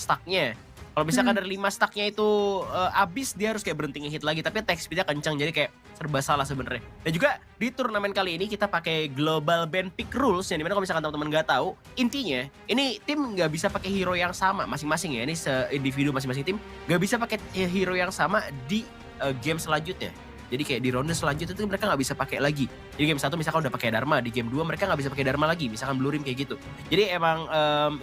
stack-nya. Kalau misalkan Mhm. dari 5 stack-nya itu, habis dia harus kayak berhenti nge-hit lagi, tapi attack speed-nya kencang jadi kayak serba salah sebenarnya. Dan juga di turnamen kali ini kita pakai global ban pick rules yang dimana kalau misalkan teman-teman nggak tahu, intinya ini tim nggak bisa pakai hero yang sama masing-masing ya, ini se-individu masing-masing tim nggak bisa pakai hero yang sama di, game selanjutnya. Jadi kayak di ronde selanjutnya itu mereka nggak bisa pakai lagi. Jadi game 1 misalkan udah pakai Dharma, di game 2 mereka nggak bisa pakai Dharma lagi, misalkan Blue Rim kayak gitu. Jadi emang,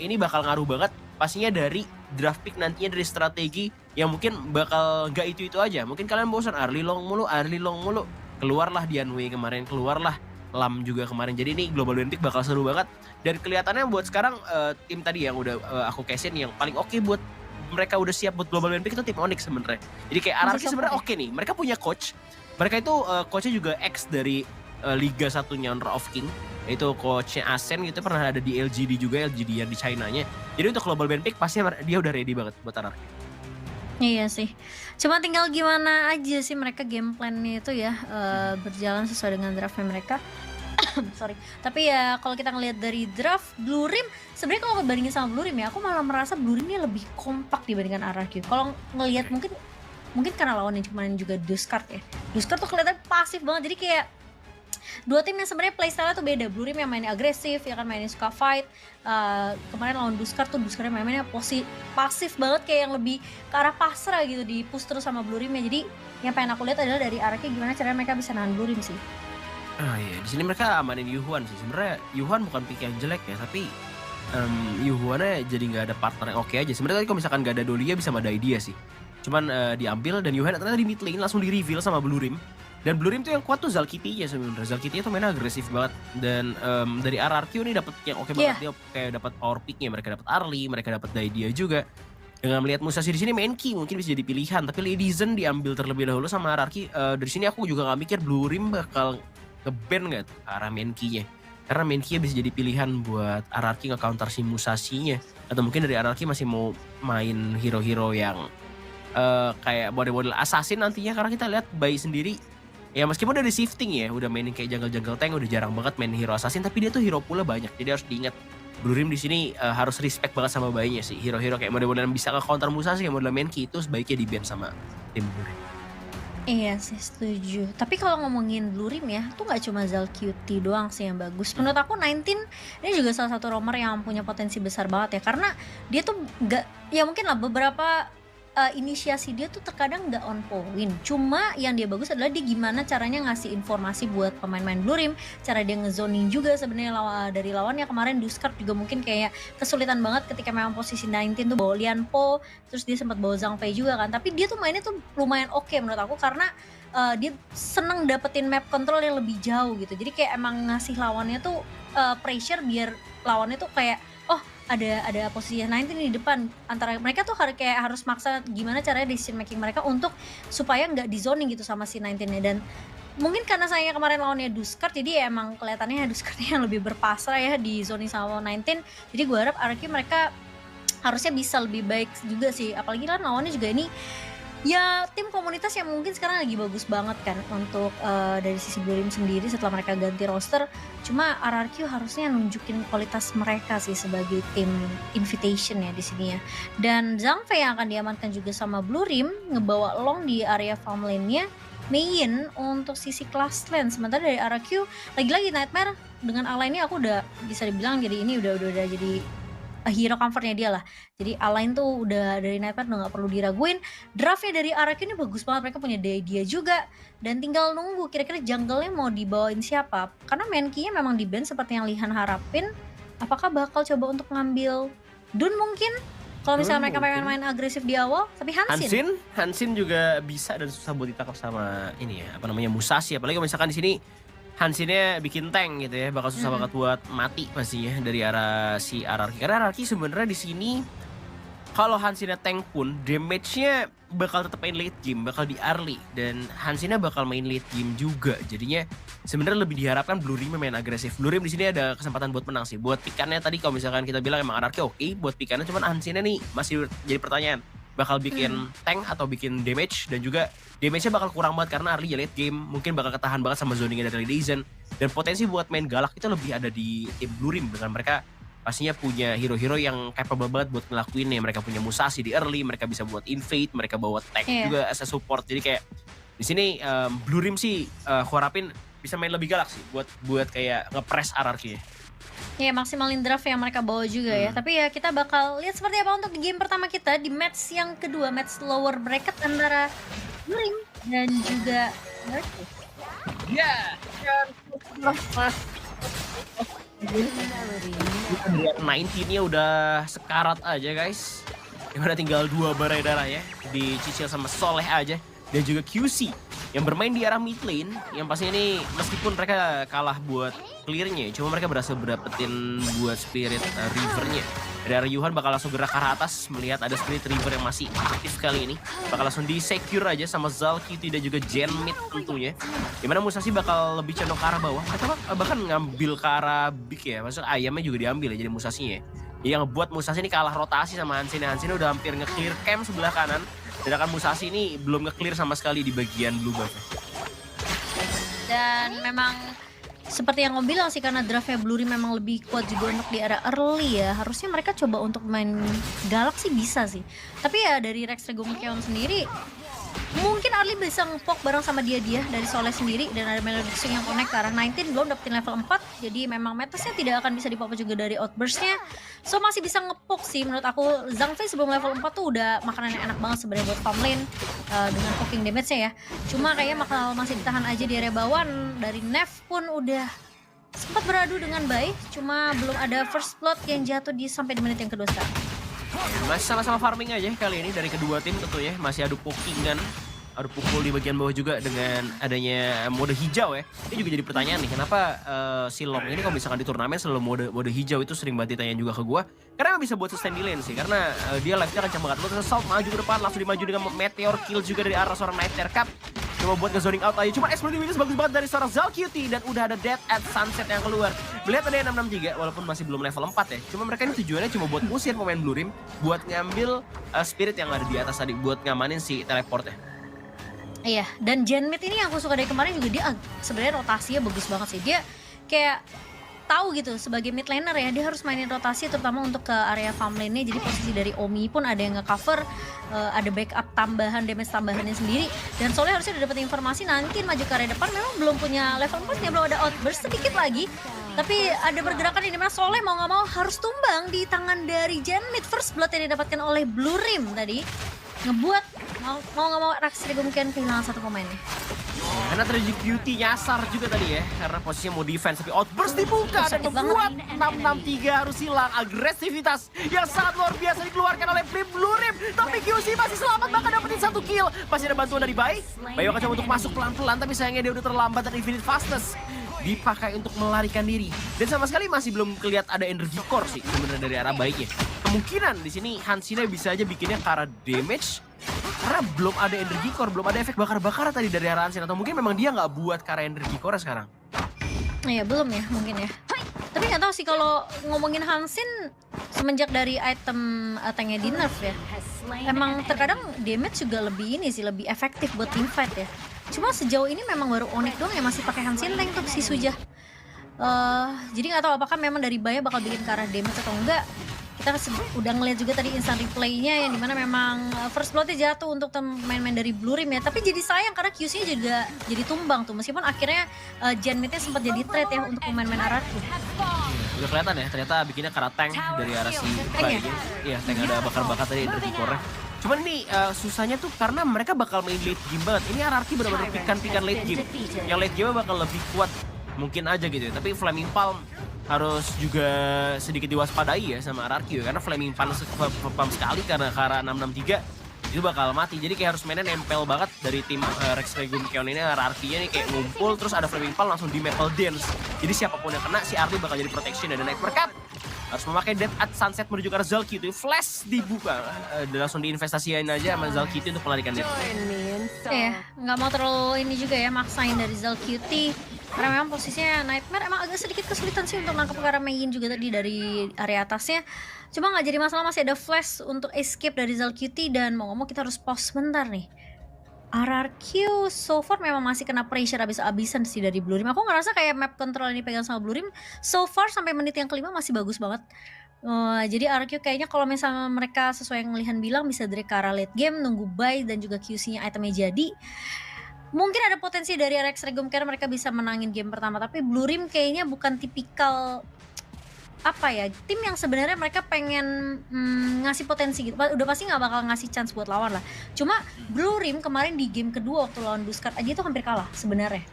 ini bakal ngaruh banget pastinya dari draft pick nantinya dari strategi yang mungkin bakal nggak itu-itu aja. Mungkin kalian bosan early long mulu. Keluarlah Dianwei kemarin, keluarlah Lam juga kemarin. Jadi ini global ban pick bakal seru banget. Dan kelihatannya buat sekarang, tim tadi yang udah, aku cash-in yang paling oke buat mereka udah siap buat global ban pick itu tim Onyx sebenarnya. Jadi kayak Masih RRQ support sebenarnya ya? oke nih. Mereka punya coach. Mereka itu, coach-nya juga ex dari, Liga Satunya Honor of King. Itu coach-nya Asen gitu pernah ada di LGD juga, LGD yang di China-nya. Jadi untuk global ban pick pasti dia udah ready banget buat RRQ. Iya sih. Cuma tinggal gimana aja sih mereka game plan-nya itu ya, Mhm. berjalan sesuai dengan draft-nya mereka. Sorry. Tapi ya kalau kita ngelihat dari draft Blue Rim, sebenarnya kalau ngebandingin sama Blue Rim ya, aku malah merasa Blue Rim ini lebih kompak dibandingkan RRQ. Kalau ngelihat Oke. mungkin mungkin karena lawannya cuman juga Duskart ya. Duskart tuh kelihatan pasif banget, jadi kayak dua tim yang sebenarnya playstyle tuh beda. Blue Rim yang mainnya agresif, ya kan mainnya suka fight. Kemarin lawan Duskart tuh Duskart mainnya pasif banget kayak yang lebih ke arah pasrah gitu, di push terus sama Blue Rim ya. Jadi yang pengen aku lihat adalah dari RRQ gimana caranya mereka bisa nahan Blue Rim sih. Ah, iya, di sini mereka amanin Yuhuan sih. Sebenarnya Yuhuan bukan pick yang jelek ya, tapi, Yuhuan-nya jadi nggak ada partner yang oke aja. Sebenarnya tadi kalau misalkan nggak ada Dolia bisa sama Daidia sih. Cuman, diambil dan Yuhuan ternyata di mid lane langsung di-reveal sama Blue Rim. Dan Blue Rim tuh yang kuat tuh Zalkiti-nya sebenarnya. Zalkiti tuh mainnya agresif banget dan, dari RRQ nih dapet yang oke banget. Iya. Dia kayak dapat power pick-nya, mereka dapat Arlie, mereka dapat Daidia juga. Dengan melihat Musashi di sini main key mungkin bisa jadi pilihan, tapi Ledizen diambil terlebih dahulu sama RRQ. Dari sini aku juga nggak mikir Blue Rim bakal nge-ban nggak tuh ke arah main key-nya. Karena main key bisa jadi pilihan buat RRQ nge-counter si Musashi-nya. Atau mungkin dari RRQ masih mau main hero-hero yang kayak model-model assassin nantinya. Karena kita lihat Bai sendiri, ya meskipun udah di shifting ya, udah mainin kayak jungle-jungle tank, udah jarang banget main hero assassin, tapi dia tuh hero pool banyak. Jadi harus diingat Blue Rim di sini harus respect banget sama Bai-nya sih. Hero-hero kayak model-model yang bisa nge-counter Musashi kayak model main key itu sebaiknya di-ban sama tim Blue Rim. Iya sih, setuju. Tapi kalau ngomongin Blue Rim ya, tuh nggak cuma Zalcuity doang sih yang bagus. Menurut aku 19 ini juga salah satu romer yang punya potensi besar banget ya. Karena dia tuh nggak, ya mungkin lah beberapa inisiasi dia tuh terkadang nggak on point. Cuma yang dia bagus adalah dia gimana caranya ngasih informasi buat pemain-pemain Blue Rim, cara dia ngezoning juga sebenarnya dari lawannya kemarin Duskart juga mungkin kayak kesulitan banget ketika memang posisi 19 tuh bawa Lianpo, terus dia sempat bawa Zhang Fei juga kan. Tapi dia tuh mainnya tuh lumayan oke menurut aku karena dia seneng dapetin map control yang lebih jauh gitu. Jadi kayak emang ngasih lawannya tuh pressure biar lawannya tuh kayak oh ada posisi 19 di depan, antara mereka tuh kayak harus maksa gimana caranya decision making mereka untuk supaya nggak di zoning gitu sama si 19-nya. Dan mungkin karena saya kemarin lawannya Duskart, jadi ya emang kelihatannya Duskart-nya yang lebih berpasrah ya di zoning sama 19. Jadi gue harap RRQ mereka harusnya bisa lebih baik juga sih, apalagi kan lawannya juga ini ya tim komunitas yang mungkin sekarang lagi bagus banget kan untuk dari sisi Blue Rim sendiri setelah mereka ganti roster. Cuma RRQ harusnya nunjukin kualitas mereka sih sebagai tim invitation ya di sini ya. Dan Zhang Fei yang akan diamankan juga sama Blue Rim ngebawa Long di area farm lane-nya main untuk sisi class lane. Sementara dari RRQ lagi-lagi Nightmare dengan Align ini aku udah bisa dibilang jadi ini udah jadi hero comfort-nya dia lah. Jadi Align tuh udah dari Nightmare udah nggak perlu diraguin. Draft-nya dari RRQ ini bagus banget, mereka punya dia juga. Dan tinggal nunggu kira-kira jungle-nya mau dibawain siapa. Karena main key-nya memang di-ban seperti yang Lihan harapin. Apakah bakal coba untuk ngambil Dun mungkin? Kalau Dun misalnya mereka mungkin. main agresif di awal, tapi Hansin. Hansin juga bisa dan susah buat ditangkap sama ini ya, apa namanya, Musashi. Apalagi kalau misalkan di sini Hansinnya bikin tank gitu ya, bakal susah Mhm. banget buat mati pastinya dari arah si RRQ. Karena RRQ sebenarnya di sini kalau Hansinnya tank pun damage-nya bakal tetap main late game, bakal di early dan Hansinnya bakal main late game juga. Jadinya sebenarnya lebih diharapkan Blue Rim main agresif. Blue Rim di sini ada kesempatan buat menang sih. Buat pikannya tadi kalau misalkan kita bilang emang RRQ oke buat pikannya, cuman Hansinnya nih masih jadi pertanyaan. Bakal Mhm. bikin tank atau bikin damage dan juga damage-nya bakal kurang banget karena early late game. Mungkin bakal ketahan banget sama zoningnya dari Lezen. Dan potensi buat main galak itu lebih ada di tim Blue Rim dengan mereka pastinya punya hero-hero yang capable banget buat ngelakuinnya. Mereka punya Musashi di early, mereka bisa buat invade, mereka bawa tank Iya. juga as a support. Jadi kayak di sini Blue Rim sih aku harapin bisa main lebih galak sih buat kayak nge-press RRQ-nya. Ya maksimalin draft yang mereka bawa juga ya. Tapi ya kita bakal lihat seperti apa untuk di game pertama kita di match yang kedua, match lower bracket antara Blue dan juga Virtus. Ya, Kita 19-nya udah sekarat aja guys. Dimana tinggal 2 barai darah ya. Dicicil sama Soleh aja. Dan juga QC yang bermain di arah mid lane. Yang pastinya ini meskipun mereka kalah buat clear-nya, cuma mereka berhasil dapetin buat Spirit River-nya. Dari arah Yuhan bakal langsung gerak ke arah atas melihat ada Spirit River yang masih aktif kali ini. Bakal langsung di-secure aja sama Zalkiti dan juga Gen mid tentunya. Dimana Musashi bakal lebih condong ke arah bawah. Atau bahkan ngambil ke arah big ya. Maksudnya ayamnya juga diambil ya jadi Musashi-nya. Yang ngebuat Musashi ini kalah rotasi sama Hansin. Hansin udah hampir nge-clear camp sebelah kanan. Sedangkan Musashi ini belum nge-clear sama sekali di bagian blue buff. Dan memang seperti yang kamu bilang sih, karena draftnya Blue Rim memang lebih kuat juga untuk di area early ya. Harusnya mereka coba untuk main galak sih bisa sih. Tapi ya dari Rex Regumkeon sendiri mungkin Arli bisa ngepok bareng sama dia dari Soleh sendiri. Dan ada Melodic Swing yang connect ke arah 19, belum dapetin level 4. Jadi memang metasnya tidak akan bisa dipop juga dari outburstnya. So masih bisa ngepok sih menurut aku. Zhang Fei sebelum level 4 tuh udah makanan yang enak banget sebenarnya buat farm lane dengan poking damage-nya ya. Cuma kayaknya bakal masih ditahan aja di area bawah. Dari Nev pun udah sempat beradu dengan baik, cuma belum ada first blood yang jatuh sampai di menit yang kedua sekarang. Masih sama-sama farming aja kali ini dari kedua tim tentunya. Masih adu pokingan, adu pukul di bagian bawah juga dengan adanya mode hijau ya. Ini juga jadi pertanyaan nih, kenapa si Long ini kalau misalkan di turnamen selalu mode hijau itu sering banget ditanya juga ke gua. Karena emang bisa buat sustain di lane sih, karena dia life-nya kencang banget. Buat assault maju ke depan, langsung dimaju dengan meteor kill juga dari arah seorang Nightmare Cup. Coba buat nge-zoning out aja, cuma explosive weakness bagus banget dari seorang Zalcuity. Dan udah ada Death at Sunset yang keluar. Melihat ada yang 663 walaupun masih belum level 4 ya. Cuma mereka ini tujuannya cuma buat ngusir pemain Blue Rim, buat ngambil spirit yang ada di atas tadi, buat ngamanin si teleportnya. Iya, dan Gen mid ini yang aku suka dari kemarin juga dia sebenarnya rotasinya bagus banget sih. Dia kayak tahu gitu sebagai mid laner ya, dia harus mainin rotasi terutama untuk ke area farm lane-nya. Jadi posisi dari Omi pun ada yang nge-cover, ada backup tambahan, damage tambahannya sendiri. Dan Soleh harusnya udah dapat informasi nanti maju ke area depan, memang belum punya level 4 ya, belum ada outburst sedikit lagi. Tapi ada pergerakan di mana Soleh mau nggak mau harus tumbang di tangan dari Gen mid. First blood yang didapatkan oleh Blue Rim tadi ngebuat mau nggak mau Rex Regumkeon kehilangan satu pemainnya. Karena terjadi beauty nyasar juga tadi ya, karena posisinya mau defense tapi outburst dibuka dan Sakit membuat banget. 663 harus hilang. Agresivitas yang sangat luar biasa dikeluarkan oleh Blue Rim, tapi QC masih selamat bahkan dapetin 1 kill. Masih ada bantuan dari Bai. Bai akan coba untuk masuk pelan-pelan tapi sayangnya dia udah terlambat dan infinite fastness dipakai untuk melarikan diri. Dan sama sekali masih belum kelihatan ada energy core sih sebenarnya dari arah baiknya. Kemungkinan di sini Hansina bisa aja bikinnya ke arah damage karena belum ada energy core, belum ada efek bakar-bakar tadi dari arah Hansin. Atau mungkin memang dia nggak buat ke arah energy core sekarang. Iya belum ya mungkin ya. Tapi nggak tahu sih kalau ngomongin Hansin semenjak dari item tanknya di nerf ya. Emang terkadang damage juga lebih ini sih, lebih efektif buat teamfight ya. Cuma sejauh ini memang baru Onyx doang yang masih pakai Hansin tank tuh si Sujah. Jadi nggak tahu apakah memang dari Baya bakal bikin ke arah damage atau enggak. Kita udah ngeliat juga tadi instant replay-nya yang dimana memang first blood-nya jatuh untuk main-main dari Blue Rim ya. Tapi jadi sayang karena QC-nya juga jadi tumbang tuh. Meskipun akhirnya Gen mid-nya sempat jadi trade ya untuk pemain-pemain RRQ. Udah kelihatan ya, ternyata bikinnya ke arah tank dari arah si Bai. Iya, tank ada bakar-bakar tadi energy core-nya. Cuman ini susahnya tuh karena mereka bakal main late game banget. Ini RRQ benar-benar pikan-pikan late game. Yang late game bakal lebih kuat mungkin aja gitu ya. Tapi Flaming Palm harus juga sedikit diwaspadai ya sama RRQ ya. Karena Flaming Palm sekali karena ke arah 663 itu bakal mati. Jadi kayak harus mainnya nempel banget dari tim Rex Regumkeon ini. RRQ-nya nih kayak ngumpul terus ada Flaming Palm langsung di Maple Dance. Jadi siapapun yang kena si Arli bakal jadi protection. Ada Nightmare Cup harus memakai Death at Sunset menuju ke arah Zalcuity. Flash dibuka dan langsung diinvestasiin aja sama Zalcuity untuk melarikan diri. Iya, nggak mau terlalu ini juga ya maksain dari Zalcuity. Karena memang posisinya Nightmare emang agak sedikit kesulitan sih untuk nangkep ke arah Meyin juga tadi dari area atasnya. Cuma nggak jadi masalah, masih ada flash untuk escape dari Zalcuity. Dan mau ngomong kita harus pause sebentar nih. RRQ so far memang masih kena pressure abis-abisan sih dari Blue Rim. Aku ngerasa kayak map control ini pegang sama Blue Rim so far sampai menit yang kelima masih bagus banget. Jadi RQ kayaknya kalau misalnya mereka sesuai yang Lihan bilang bisa dari ke arah late game, nunggu buy dan juga QC-nya itemnya jadi. Mungkin ada potensi dari RX Regum karena mereka bisa menangin game pertama, tapi Blue Rim kayaknya bukan tipikal apa ya, tim yang sebenarnya mereka pengen ngasih potensi gitu. Udah pasti nggak bakal ngasih chance buat lawan lah. Cuma Blue Rim kemarin di game kedua waktu lawan Duskart aja itu hampir kalah sebenarnya.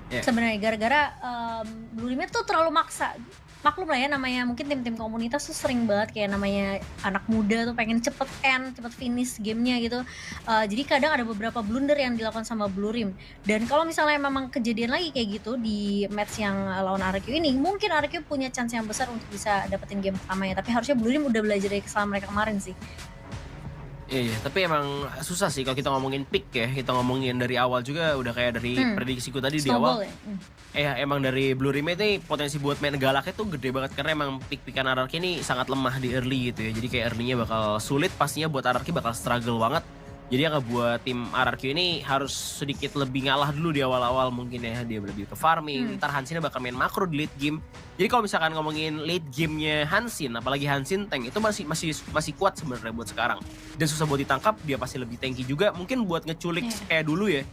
Yeah. Sebenarnya gara-gara Blue Rim itu terlalu maksa. Maklum lah ya, namanya mungkin tim-tim komunitas tuh sering banget kayak namanya anak muda tuh pengen cepet end, cepet finish gamenya gitu. Jadi kadang ada beberapa blunder yang dilakukan sama Blue Rim. Dan kalau misalnya memang kejadian lagi kayak gitu di match yang lawan RQ ini, mungkin RQ punya chance yang besar untuk bisa dapetin game pertamanya. Tapi harusnya Blue Rim udah belajar dari kesalahan mereka kemarin sih. Iya, tapi emang susah sih kalau kita ngomongin pick ya. Kita ngomongin dari awal juga udah kayak dari prediksiku tadi di awal. Ya? Emang dari Blue Rim ini potensi buat main galaknya tuh gede banget karena emang pick-pickan Ararki ini sangat lemah di early gitu ya. Jadi kayak early-nya bakal sulit, pastinya buat Ararki bakal struggle banget. Jadi yang ngebuat tim RRQ ini harus sedikit lebih ngalah dulu di awal-awal mungkin ya. Dia lebih ke farming, ntar Hansin bakal main makro di late game. Jadi kalau misalkan ngomongin late gamenya Hansin, apalagi Hansin tank itu masih kuat sebenarnya buat sekarang. Dan susah buat ditangkap, dia pasti lebih tanky juga. Mungkin buat ngeculik kayak dulu ya.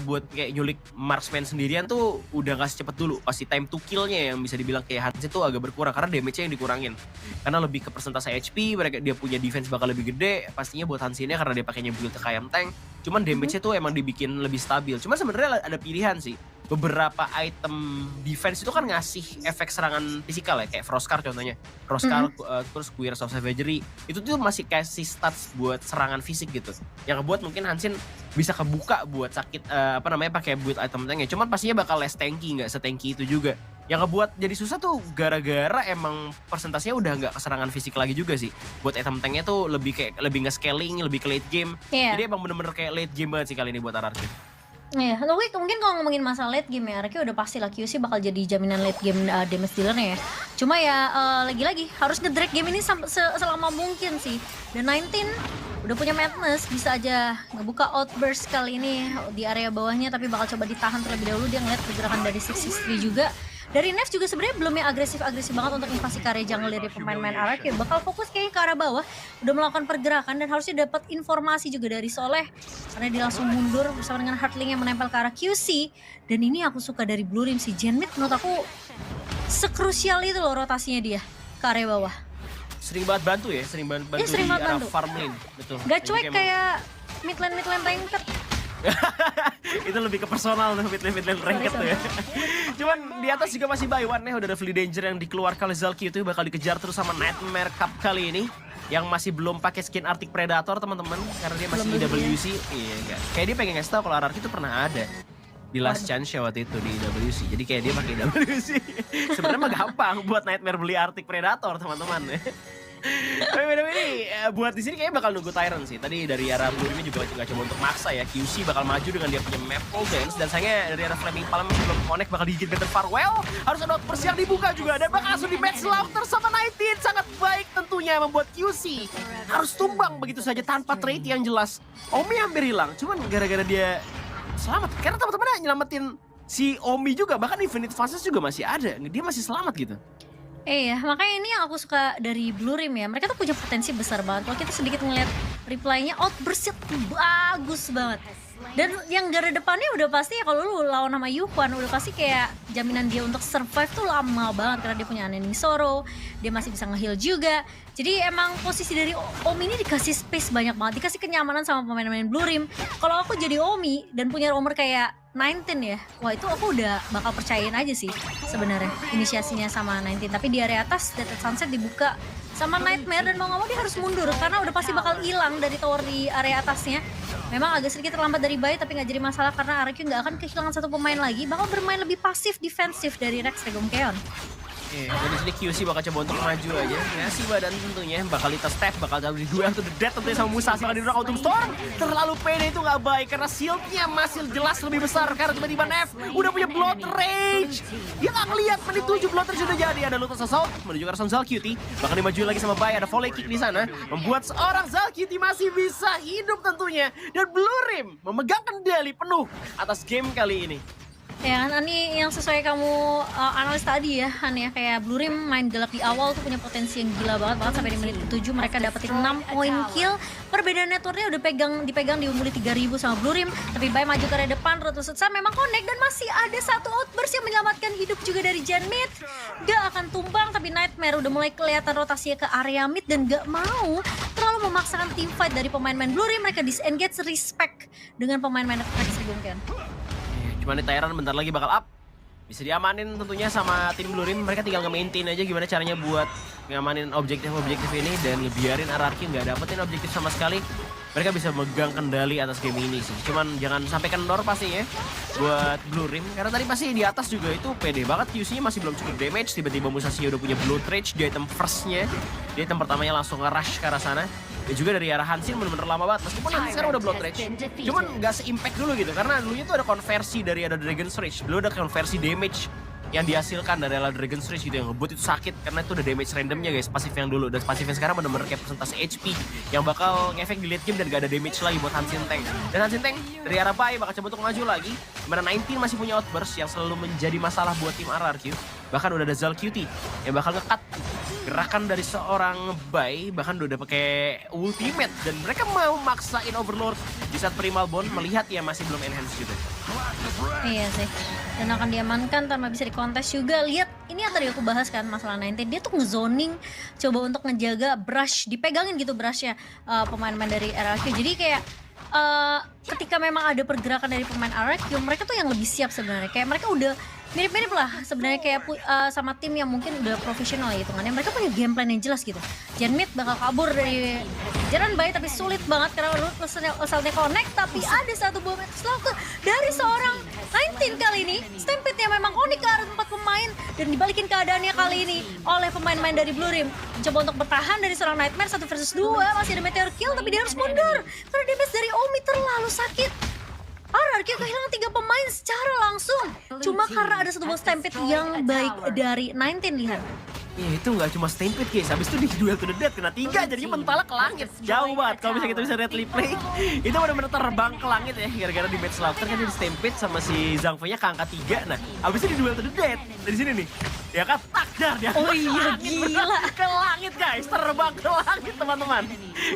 Buat kayak nyulik marksman sendirian tuh udah gak secepat dulu. Pasti time to kill-nya yang bisa dibilang kayak Hansin tuh agak berkurang karena damage-nya yang dikurangin. Karena lebih ke persentase HP, dia punya defense bakal lebih gede. Pastinya buat Hansinnya karena dia pakainya build ke Kayam tank. Cuman damage-nya tuh emang dibikin lebih stabil. Cuman sebenarnya ada pilihan sih. Beberapa item defense itu kan ngasih efek serangan fisikal ya, kayak Frostcar contohnya. Frostcar, terus Queers of Savagery, itu tuh masih kasih stats buat serangan fisik gitu. Yang ngebuat mungkin Hansin bisa kebuka buat sakit, pakai build item tanknya. Cuman pastinya bakal less tanky, nggak setanky itu juga. Yang ngebuat jadi susah tuh gara-gara emang persentasenya udah nggak keserangan fisik lagi juga sih. Buat item tanknya tuh lebih nge-scaling, lebih ke late game. Jadi emang bener-bener kayak late game banget sih kali ini buat RRQ. Iya, tapi mungkin kalau ngomongin masalah late game ya, RQ udah pasti lah QC bakal jadi jaminan late game damage dealer-nya ya. Cuma ya lagi-lagi harus nge-drag game ini selama mungkin sih. Dan 19 udah punya madness, bisa aja ngebuka outburst kali ini di area bawahnya, tapi bakal coba ditahan terlebih dahulu. Dia ngeliat pergerakan dari 663 juga. Dari Nev juga sebenarnya belum yang agresif banget untuk invasi ke area jungle dari pemain-pemain RRQ. Bakal fokus kayaknya ke arah bawah, udah melakukan pergerakan dan harusnya dapat informasi juga dari Soleh. Karena dia langsung mundur bersama dengan Heartling yang menempel ke arah QC. Dan ini aku suka dari Blue Rim si Genmid, menurut aku sekrusial itu loh rotasinya dia ke area bawah. Sering banget bantu ya, sering banget bantu sering di banget arah bantu. farm lane. Betul. Gak cuek kayak mid-lane ranked. Itu lebih ke personal tuh mid-lane ranked tuh ya. Cuman di atas juga masih buy one ya, udah ada Flea Danger yang dikeluarkan oleh Zalki itu bakal dikejar terus sama Nightmare Cup kali ini. Yang masih belum pakai skin Arctic Predator teman-teman, karena dia masih di WC. Iya enggak. Kayak dia pengen ngasih tau kalau RRQ itu pernah ada di last chance ya waktu itu di WC. Jadi kayak dia pakai WC. Sebenarnya mah gampang buat Nightmare beli Arctic Predator teman-teman. Tapi beda ini buat di sini kayaknya bakal nunggu Tyrant sih. Tadi dari arah Blue Rim juga nggak coba untuk maksa ya. QC bakal maju dengan dia punya Maple Dance, dan sayangnya dari arah Flaming Palm belum connect, bakal digigit Better Farewell. Harus ada outburst yang dibuka juga dan bakal langsung di match Slaughter sama 19. Sangat baik tentunya membuat QC harus tumbang begitu saja tanpa trade yang jelas. Omi hampir hilang, cuman gara-gara dia selamat. Karena teman-temannya nyelamatin si Omi juga, bahkan Infinite Phases juga masih ada. Dia masih selamat gitu. Iya, makanya ini yang aku suka dari Blue Rim ya. Mereka tuh punya potensi besar banget. Kalau kita sedikit ngeliat reply-nya, outburst-nya bagus banget. Dan yang gara depannya udah pasti ya, kalau lu lawan sama Yuhuan udah pasti kayak jaminan dia untuk survive tuh lama banget. Karena dia punya Unending Sorrow, dia masih bisa nge-heal juga. Jadi emang posisi dari Omi ini dikasih space banyak banget, dikasih kenyamanan sama pemain-pemain Blue Rim. Kalau aku jadi Omi dan punya roamer kayak 19 ya, wah itu aku udah bakal percayain aja sih sebenarnya inisiasinya sama 19. Tapi di area atas Death Sunset dibuka sama Nightmare dan mau nggak mau dia harus mundur karena udah pasti bakal hilang dari tower di area atasnya. Memang agak sedikit terlambat dari buy tapi nggak jadi masalah karena RRQ nggak akan kehilangan satu pemain lagi, bakal bermain lebih pasif defensif dari Rex Regum Keon. Dan di sini QC bakal coba untuk maju aja. Ya si badan tentunya bakal kita step, bakal taruh di duel to the death tentunya sama Musashi, bakal didorong Autumn Storm. Terlalu pede itu nggak baik karena shieldnya masih jelas lebih besar karena tiba-tiba Nev udah punya Blood Rage. Dia nggak ngeliat menit 7 Blood Rage sudah jadi. Ada Lotus Assault menuju ke arah Zalcuity, bakal dimajuin lagi sama Bay. Ada volley kick di sana membuat seorang Zalcuity masih bisa hidup tentunya. Dan Blue Rim memegang kendali penuh atas game kali ini. Ya kan, Ani yang sesuai kamu analis tadi ya, Ani ya, kayak Blue Rim main gelap di awal tuh punya potensi yang gila banget bahkan sampai di menit ke-7 mereka dapetin 6 poin kill. Perbedaan networknya udah dipegang diungguli 3000 sama Blue Rim, tapi Bai maju ke arah depan, Road to Sun memang connect dan masih ada satu outburst yang menyelamatkan hidup juga dari Jan Mid. Gak akan tumbang, tapi Nightmare udah mulai kelihatan rotasinya ke area mid dan gak mau terlalu memaksakan team fight dari pemain-pemain Blue Rim. Mereka disengage respect dengan pemain-pemain Rex Mungkin. Cuman di Tyrant bentar lagi bakal up. Bisa diamanin tentunya sama tim Blue Rim. Mereka tinggal nge-maintain aja gimana caranya buat ngamanin objektif-objektif ini dan ngebiarin RRQ nggak dapetin objektif sama sekali. Mereka bisa megang kendali atas game ini sih. Cuman jangan sampai kendor pastinya buat Blue Rim. Karena tadi pasti di atas juga itu pede banget. QC-nya masih belum cukup damage. Tiba-tiba Musashi udah punya Blood Rage di item first-nya. Di item pertamanya langsung nge-rush ke arah sana. Dan juga dari arah Hansin bener-bener lama banget. Meskipun Hansin sekarang udah Blood Rage. Cuman nggak se-impact dulu gitu. Karena dulunya tuh ada konversi dari ada Dragon's Rage. Dulu ada konversi damage yang dihasilkan dari ala Dragon's Rage gitu, yang ngebut itu sakit karena itu udah damage randomnya guys, pasif yang dulu. Dan pasif yang sekarang bener-bener kayak persentase HP yang bakal ngefek di late game dan gak ada damage lagi buat Hansin Tank. Dan Hansin Tank dari arah Bai bakal coba untuk maju lagi, dimana 19 masih punya outburst yang selalu menjadi masalah buat tim RRQ. Bahkan udah ada Zal QT yang bakal nge-cut gerakan dari seorang Bai, bahkan udah pakai ultimate. Dan mereka mau maksain Overlord di saat Primal Bond melihat ya masih belum enhance gitu. Iya sih, dan akan diamankan tanpa bisa dikontes juga. Lihat, ini yang tadi aku bahas kan masalah 19, dia tuh ngezoning, coba untuk ngejaga brush, dipegangin gitu brushnya pemain-pemain dari RRQ. Jadi kayak ketika memang ada pergerakan dari pemain RRQ, mereka tuh yang lebih siap sebenarnya. Kayak mereka udah mirip-mirip lah sebenarnya kayak sama tim yang mungkin udah profesional ya hitungannya. Mereka punya game plan yang jelas gitu. Jan Mid bakal kabur dari jalan Bai tapi sulit banget karena Root asalnya connect, tapi ada satu bom slaughter dari seorang 19 kali ini. Stampede yang memang unik ke arah 4 pemain dan dibalikin keadaannya kali ini oleh pemain-pemain dari Blue Rim. Coba untuk bertahan dari seorang Nightmare 1 versus 2, masih ada Meteor Kill tapi dia harus mundur karena damage dari Omi terlalu sakit. RRQ kehilangan 3 pemain secara langsung cuma karena ada satu buah stampede yang baik dari 19, lihat. Iya itu nggak cuma stampede guys, habis itu di duel to the death kena 3 jadinya mentala ke langit. Jauh banget kalau misalnya kita bisa lihat replay. Itu benar-benar terbang ke langit ya gara-gara di match slaughter kan dia di stampede sama si Zhang Fei-nya ke angka 3. Nah habis itu di duel to the death dari sini nih. Ya kan takdar dia. Oh iya gila. Ke langit guys, terbang ke langit teman-teman.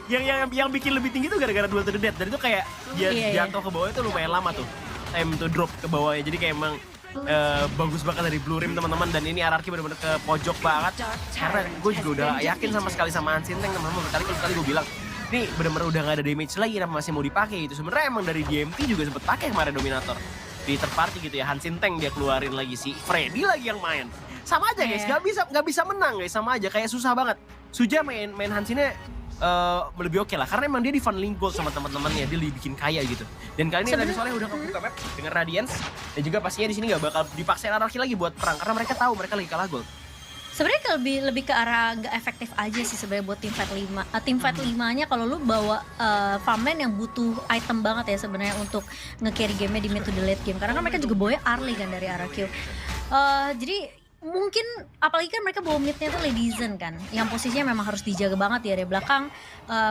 Yang bikin lebih tinggi tuh gara-gara duel to the death. Dan itu kayak dia jatuh ke bawah itu lumayan lama tuh. Time to drop ke bawahnya. Jadi kayak emang bagus banget dari Blue Rim teman-teman. Dan ini RRQ bener-bener ke pojok banget. Karena gue juga udah yakin sama sekali sama Hansin Tank teman-teman. Berkali-kali gue bilang ini bener-bener udah gak ada damage lagi, kenapa masih mau dipakai gitu. Sebenarnya emang dari DMT juga sempet pakai kemarin Dominator di third party gitu ya. Hansin Tank dia keluarin lagi, si Freddy lagi yang main. Sama aja guys, nggak bisa menang guys, sama aja kayak susah banget. Suja main Hansinnya lebih oke lah, karena emang dia di funneling gold sama teman-temannya, dia dibikin kaya gitu. Dan kali ini tadi soalnya udah kebuka map dengan Radiance, dan juga pastinya di sini nggak bakal dipaksain RRQ lagi buat perang karena mereka tahu mereka lagi kalah gold. Sebenarnya lebih ke arah nggak efektif aja sih sebenarnya buat tim fight 5. Tim fight 5-nya kalau lu bawa farmland yang butuh item banget ya sebenarnya untuk nge-carry game-nya di mid to the late game, karena kan mereka juga bawa early kan dari RRQ. Jadi mungkin apalagi kan mereka bawa midnya tuh Ladizen kan, yang posisinya memang harus dijaga banget di area belakang.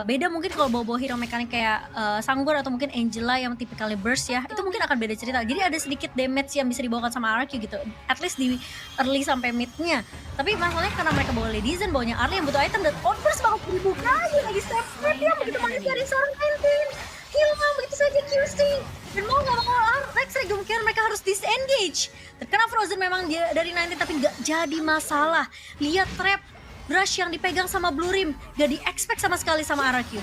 Beda mungkin kalau bawa hero mekanik kayak Sanggur atau mungkin Angela yang tipikalnya burst ya, itu mungkin akan beda cerita. Jadi ada sedikit damage yang bisa dibawakan sama RRQ gitu, at least di early sampai midnya. Tapi masalahnya karena mereka bawa Ladizen, bawanya early yang butuh item, dan outburst bakal dibuka aja lagi step ya begitu manis dari seorang 19. Hilang begitu saja QC. Dan mau gak mau Rex kemungkinan mereka harus disengage. Terkena Frozen memang dia dari 19 tapi gak jadi masalah. Lihat trap brush yang dipegang sama Blue Rim, gak di-expect sama sekali sama RRQ.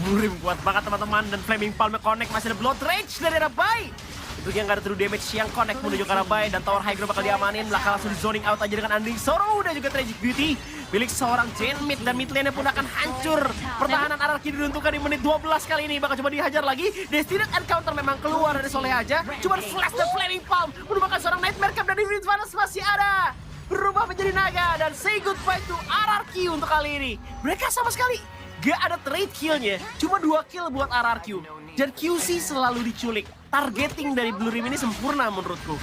Blue Rim kuat banget teman-teman, dan Flaming Palm connect, masih ada Blood Rage dari Rabai. Itu yang gak ada true damage yang connect menuju ke Rabai, dan Tower High Ground bakal diamanin. Belakang langsung di zoning out aja dengan Undying Sorrow dan juga Tragic Beauty milik seorang Jan Mid, dan mid lane-nya pun akan hancur. Pertahanan RRQ diruntuhkan di menit 12 kali ini, bakal coba dihajar lagi. Destined Encounter memang keluar dari Soleh aja, cuma flash dan Flaming Palm merupakan seorang Nightmare Cap, dan Infinite Vanas masih ada. Berubah menjadi naga dan say goodbye to RRQ untuk kali ini. Mereka sama sekali gak ada trade kill-nya, cuma 2 kill buat RRQ. Dan QC selalu diculik. Targeting dari Blue Rim ini sempurna menurutku.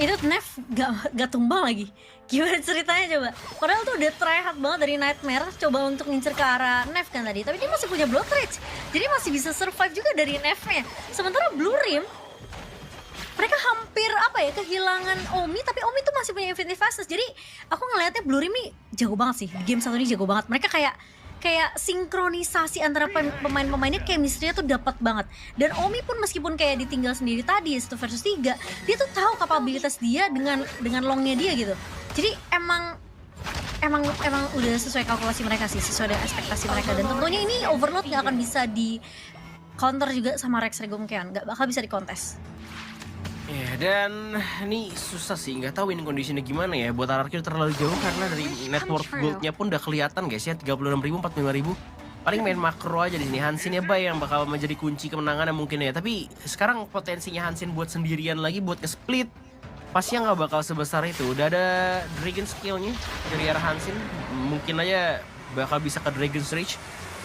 Itu Nef gak tumbang lagi. Gimana ceritanya coba? Padahal tuh udah try hard banget dari Nightmare coba untuk ngincer ke arah Nef kan tadi, tapi dia masih punya Blood Rage, jadi masih bisa survive juga dari Nef-nya. Sementara Blue Rim mereka hampir apa ya, kehilangan Omi, tapi Omi tuh masih punya Infinity Fastness. Jadi aku ngelihatnya Blue Rim nih jago banget sih. Di game satu ini jago banget. Mereka kayak sinkronisasi antara pemain-pemainnya, chemistry-nya tuh dapat banget. Dan Omi pun meskipun kayak ditinggal sendiri tadi 1 versus 3, dia tuh tahu kapabilitas dia dengan longnya dia gitu. Jadi emang udah sesuai kalkulasi mereka sih, sesuai dengan ekspektasi mereka. Dan tentunya ini Overlord gak akan bisa di counter juga sama Rex Regomkeon, gak bakal bisa dikontes. Ya, dan ini susah sih, nggak tahu ini kondisinya gimana ya. Buat RRQ terlalu jauh karena dari network goldnya pun udah kelihatan guys ya, 36.000, 45.000. Paling main makro aja di sini. Hansin ya Bay yang bakal menjadi kunci kemenangan mungkin ya. Tapi sekarang potensinya Hansin buat sendirian lagi, buat nge-split, pastinya nggak bakal sebesar itu. Udah ada Dragon skillnya dari arah Hansin, mungkin aja bakal bisa ke Dragon's Rage.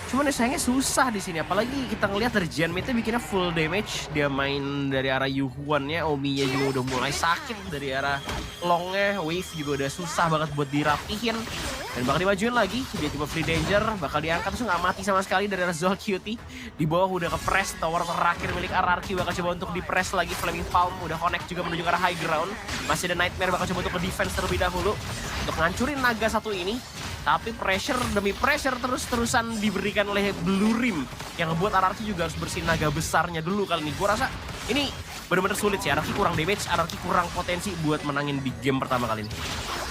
Cuman ya sayangnya susah di sini, apalagi kita ngelihat dari Janmate bikinnya full damage. Dia main dari arah Yuhuan-nya, Omi-nya juga udah mulai sakit dari arah Long-nya, Wave juga udah susah banget buat dirapihin. Dan bakal dimajuin lagi, dia cuma free danger, bakal diangkat terus nggak mati sama sekali dari arah Zol Cutie. Di bawah udah ke-press, tower terakhir milik RRQ bakal coba untuk di-press lagi. Flaming Palm udah connect juga menuju ke arah high ground. Masih ada Nightmare bakal coba untuk ke-defense terlebih dahulu untuk ngancurin naga satu ini. Tapi pressure demi pressure terus-terusan diberikan oleh Blue Rim yang ngebuat RRQ juga harus bersihin naga besarnya dulu kali ini. Gue rasa ini bener-bener sulit sih, RRQ kurang damage, RRQ kurang potensi buat menangin di game pertama kali ini.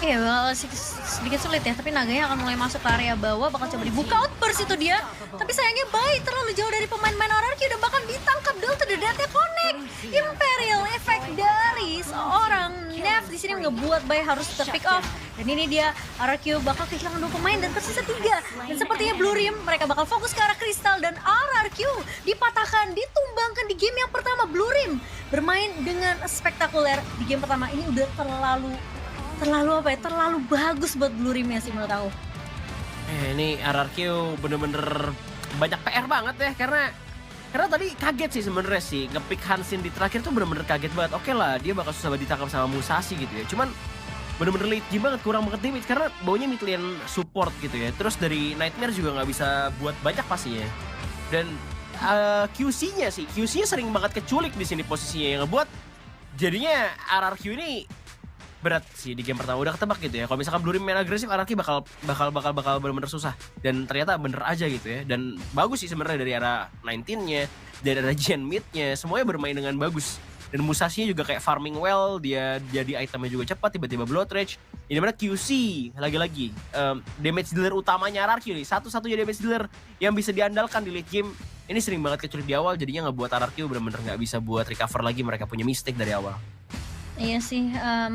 Iya, bakal sedikit sulit ya, tapi naganya akan mulai masuk ke area bawah, bakal coba dibuka outburst itu dia. Tapi sayangnya baik, terlalu jauh dari pemain-pemain RRQ, udah bakal ditangkap dulu to the death-nya connect. Imperial effect dari seorang Nev di sini ngebuat Bay harus terpick off. Dan ini dia, RRQ bakal kehilangan 2 pemain dan tersisa 3. Dan sepertinya Blue Rim, mereka bakal fokus ke arah Crystal dan RRQ dipatahkan, ditumbangkan di game yang pertama. Blue Rim bermain dengan spektakuler di game pertama ini udah terlalu bagus buat Blue Rim ya sih menurut aku. Ini RRQ bener-bener banyak PR banget ya, karena tadi kaget sih sebenarnya sih ngepick Hansin di terakhir tuh bener-bener kaget banget. Oke lah, dia bakal susah banget ditangkap sama Musashi gitu ya. Cuman bener-bener late game banget, kurang banget damage karena baunya mid lane support gitu ya. Terus dari Nightmare juga nggak bisa buat banyak pastinya. Dan QC-nya sering banget keculik di sini posisinya yang ngebuat jadinya RRQ ini berat sih di game pertama, udah ketebak gitu ya. Kalau misalkan Blue Rim main agresif, RRQ bakal bener-bener susah. Dan ternyata bener aja gitu ya. Dan bagus sih sebenarnya dari arah 19-nya, dari arah Janmate-nya, semuanya bermain dengan bagus. Dan Musashi juga kayak farming well, dia jadi itemnya juga cepat, tiba-tiba Blood Rage. Ini mana QC, lagi-lagi damage dealer utamanya RRQ nih, satu-satunya damage dealer yang bisa diandalkan di late game. Ini sering banget keculik di awal, jadinya ngebuat RRQ bener-bener nggak bisa buat recover lagi, mereka punya mistake dari awal. Iya sih,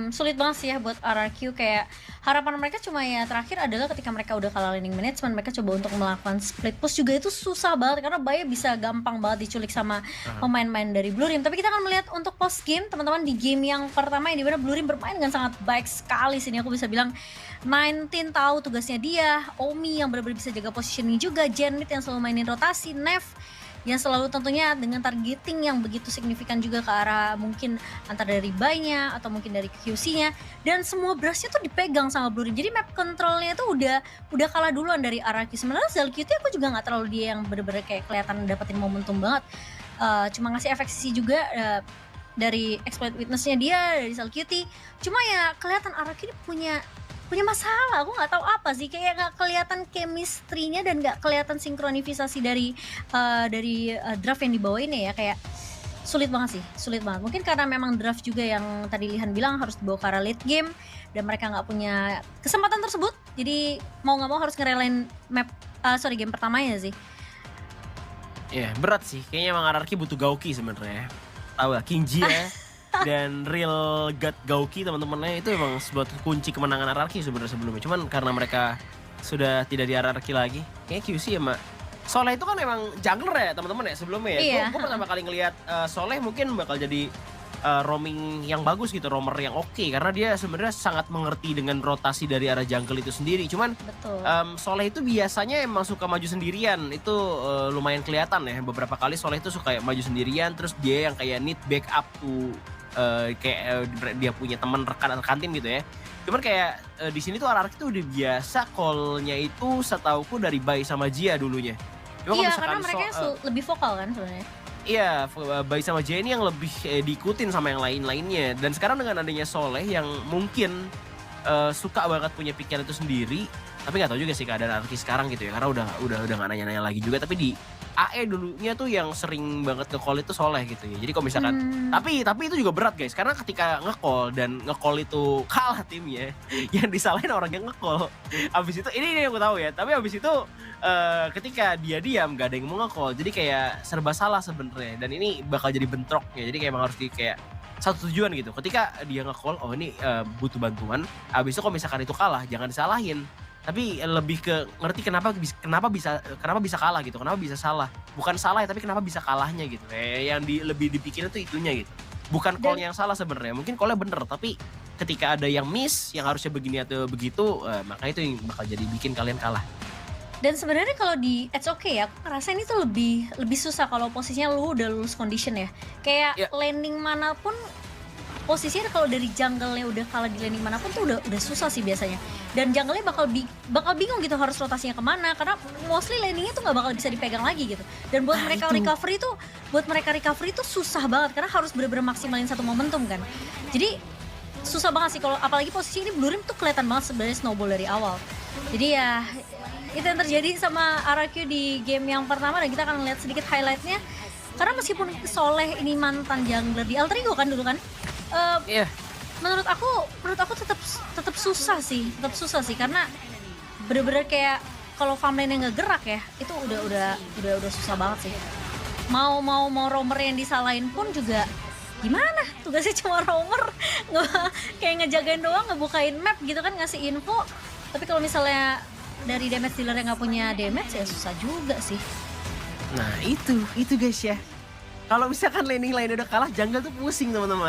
sulit banget sih ya buat RRQ. Kayak harapan mereka cuma ya terakhir adalah ketika mereka udah kalah laning management, mereka coba untuk melakukan split push juga itu susah banget karena Bay bisa gampang banget diculik sama pemain-pemain dari Blue Rim. Tapi kita akan melihat untuk post game teman-teman di game yang pertama yang dimana Blue Rim bermain dengan sangat baik sekali. Sini aku bisa bilang 19 tahu tugasnya dia, Omi yang benar-benar bisa jaga positioning juga, Janmate yang selalu mainin rotasi, Nev yang selalu tentunya dengan targeting yang begitu signifikan juga ke arah mungkin antara dari Bay-nya atau mungkin dari QC-nya, dan semua brushnya tuh dipegang sama Blue Rim. Jadi map controlnya tuh udah kalah duluan dari RRQ. Sebenarnya Zal QT aku juga nggak terlalu dia yang bener-bener kayak kelihatan dapetin momentum banget. Cuma ngasih efek sisi juga dari exploit witness-nya dia dari Zal QT. Cuma ya kelihatan RRQ ini punya masalah, aku nggak tahu apa sih, kayak nggak kelihatan chemistry-nya dan nggak kelihatan sinkronisasi dari draft yang dibawa ini ya. Kayak sulit banget. Mungkin karena memang draft juga yang tadi Lihan bilang harus dibawa ke arah late game dan mereka nggak punya kesempatan tersebut, jadi mau nggak mau harus ngerelain game pertamanya sih. Ya berat sih, kayaknya emang RRQ butuh Gauki sebenarnya. Tahu lah King Ji ya. Dan real God Gauki teman-temannya itu emang sebuah kunci kemenangan RRQ sebenarnya sebelumnya. Cuman karena mereka sudah tidak di RRQ lagi, kayaknya QC ya Mak. Soleh itu kan emang jungler ya teman-teman ya sebelumnya ya. Iya. Gue pertama kali ngelihat Soleh mungkin bakal jadi roaming yang bagus gitu, roamer yang oke, karena dia sebenarnya sangat mengerti dengan rotasi dari arah jungle itu sendiri. Cuman Betul. Soleh itu biasanya emang suka maju sendirian, itu lumayan kelihatan ya. Beberapa kali Soleh itu suka maju sendirian, terus dia yang kayak need backup tuh dia punya teman rekan tim gitu ya. Cuman kayak di sini tuh RRQ tuh udah biasa call-nya itu setauku dari Bay sama Jia dulunya. Cuma Iya, kalau karena misalkan mereka lebih vokal kan sebenarnya. Iya, Bai sama Jay ini yang lebih diikutin sama yang lain-lainnya. Dan sekarang dengan adanya Soleh yang mungkin suka banget punya pikiran itu sendiri, tapi nggak tahu juga sih keadaan Arki sekarang gitu ya, karena udah nggak nanya-nanya lagi juga. Tapi di AE dulunya tuh yang sering banget nge-call itu Soleh gitu ya. Jadi kalau misalkan tapi itu juga berat guys, karena ketika nge-call dan nge-call itu kalah timnya, yang disalahin orang yang nge-call. Abis itu ini yang aku tahu ya, tapi abis itu ketika dia diam gak ada yang mau nge-call, jadi kayak serba salah sebenarnya. Dan ini bakal jadi bentroknya, jadi kayak emang harus di kayak satu tujuan gitu. Ketika dia nge-call, oh ini butuh bantuan, abis itu kalau misalkan itu kalah jangan disalahin, tapi lebih ke ngerti kenapa bisa kalah gitu, kenapa bisa salah, bukan salah ya, tapi kenapa bisa kalahnya gitu. Yang lebih dipikirin tuh itunya gitu, bukan call-nya yang salah sebenarnya. Mungkin call-nya bener, tapi ketika ada yang miss yang harusnya begini atau begitu, maka itu yang bakal jadi bikin kalian kalah. Dan sebenarnya kalau di It's Okay ya, aku ngerasa ini tuh lebih susah kalau posisinya lu udah lulus condition ya. Kayak Ya. landing manapun posisinya kalau dari jungle-nya udah kalah di landing manapun tuh udah susah sih biasanya. Dan jungle-nya bakal bingung gitu harus rotasinya kemana, karena mostly landing-nya tuh nggak bakal bisa dipegang lagi gitu. Dan buat mereka recovery tuh susah banget karena harus bener-bener maksimalin satu momentum kan. Jadi susah banget sih kalau apalagi posisi ini Blue Rim tuh kelihatan banget sebenarnya snowball dari awal. Jadi ya itu yang terjadi sama RRQ di game yang pertama, dan kita akan lihat sedikit highlightnya. Karena meskipun Soleh ini mantan jungler di Alter Ego kan dulu kan, Iya. menurut aku tetap susah sih karena bener-bener kayak kalau farm lane-nya nggak gerak ya, itu udah susah banget sih. Mau roamer yang disalahin pun juga gimana, tugasnya cuma roamer, kayak ngejagain doang, ngebukain map gitu kan, ngasih info. Tapi kalau misalnya dari damage dealer yang nggak punya damage ya susah juga sih. Nah itu guys ya, kalau misalkan laning lain udah kalah, jungle tuh pusing teman-teman.